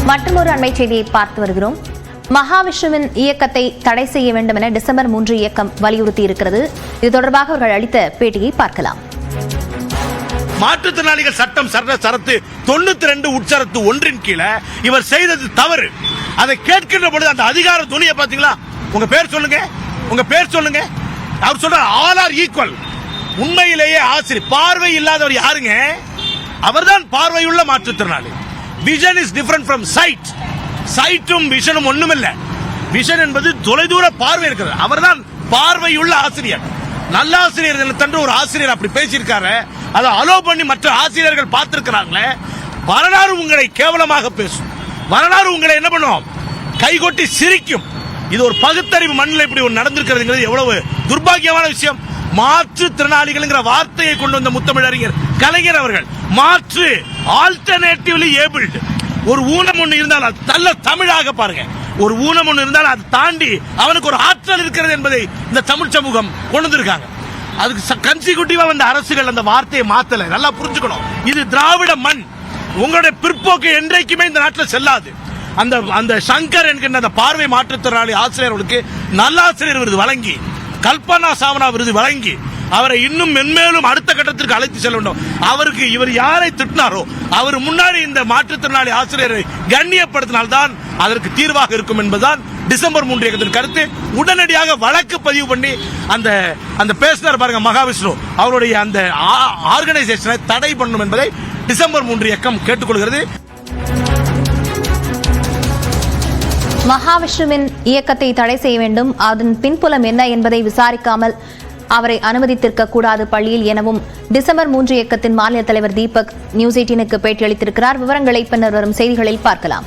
மற்றொரு அண்மை செய்தியை பார்த்து வருகிறோம். மகாவிஷ்ணுவின் இயக்கத்தை தடை செய்ய வேண்டும் என டிசம்பர் 3 இயக்கம் வலியுறுத்தி இருக்கிறது. இது தொடர்பாக அவர்கள் அளித்த பேட்டியை பார்க்கலாம். மாற்றுத்திறனாளிகள் சட்டம் சரத்து 92 உட்சரத்து 1 கீழே இவர் செய்தது தவறு. அதை கேட்கின்ற பொழுது அந்த அதிகார துணியை பாத்தீங்களா? உங்க பேர் சொல்லுங்க, உங்க பேர் சொல்லுங்க. அவர் சொல்றார் ஆல் ஆர் ஈக்குவல். உண்மையிலேயே ஆசிரியர் பார்வை இல்லாதவர் யாருங்க? அவர்தான் பார்வையுள்ள மாற்றுத்திறனாளி. Vision is different from sight. சைட்டும் விஷனும் ஒண்ணுமில்ல. விஷன் என்பது தொலைதூர பார்வை இருக்கிறது. அவர்தான் பார்வையுள்ள ஆசிரியர். நல்ல ஆசிரியர்கள் தன்று ஒரு ஆசிரியர் அப்படி பேசியிருக்காரு. அதை அலோ பண்ணி மற்ற ஆசிரியர்கள் பார்த்திருக்கிறாங்களே. வரலாறு உங்களை கேவலமாக பேசும். வரலாறு உங்களை என்ன பண்ணும்? கைகொட்டி சிரிக்கும். இது ஒரு பகுத்தறிவு மண்ணில் இப்படி ஒரு நடந்திருக்கிறது எவ்வளவு துர்பாகியமான விஷயம். மாற்றுத்திறனாளிகள் வார்த்தையை கொண்டு வந்த முத்தமிழறிஞர் கலைஞர் அவர்கள் மாற்று ஆல்டர்னேட்டிவ்லி ஏபிள்டு. ஒரு ஊனம் ஒன்று இருந்தால் அது நல்ல தமிழாக பாருங்க. ஒரு ஊனம் ஒன்று இருந்தால் அது தாண்டி அவனுக்கு ஒரு ஆற்றல் இருக்கிறது என்பதை இந்த தமிழ் சமூகம் கொண்டு வந்திருக்காங்க. அதுக்கு கன்சிக்யூட்டிவா வந்த அரசுகள் அந்த வார்த்தையை மாத்தல. நல்லா புரிஞ்சுக்கணும். இது திராவிட மண். உங்களுடைய பிற்போக்கு என்றைக்குமே இந்த நாட்டில் செல்லாது. அந்த சங்கர் என்கின்ற அந்த பார்வை மாற்றுத்திறனாளி ஆசிரியர்களுக்கு நல்லாசிரியர் விருது வழங்கி, கல்பனா சாவனா விருது வழங்கி அவரை இன்னும் மென்மேலும் அடுத்த கட்டத்திற்கு அழைத்து செல்ல வேண்டும். அவருக்கு இவர் யாரை திட்டினாரோ அவர் முன்னாடி இந்த மாற்றுத்திறனாளி ஆசிரியரை கண்ணியப்படுத்தினால்தான் அதற்கு தீர்வாக இருக்கும் என்பதுதான் டிசம்பர் 3 இயக்கத்தின் கருத்து. உடனடியாக வழக்கு பதிவு பண்ணி அந்த பேசினார் பாருங்க மகாவிஷ்ணு அவருடைய அந்த ஆர்கனைசேஷனை தடை பண்ணும் என்பதை டிசம்பர் 3 இயக்கம் கேட்டுக்கொள்கிறது. மகாவிஷ்ணுவின் இயக்கத்தை தடை செய்ய வேண்டும், அதன் பின்புலம் என்ன என்பதை விசாரிக்காமல் அவரை அனுமதித்திருக்க கூடாது பள்ளியில் எனவும் டிசம்பர் 3 இயக்கத்தின் மாநில தலைவர் தீபக் நியூஸ் 18க்கு பேட்டியளித்திருக்கிறார். விவரங்களை பின்னர் வரும் செய்திகளில் பார்க்கலாம்.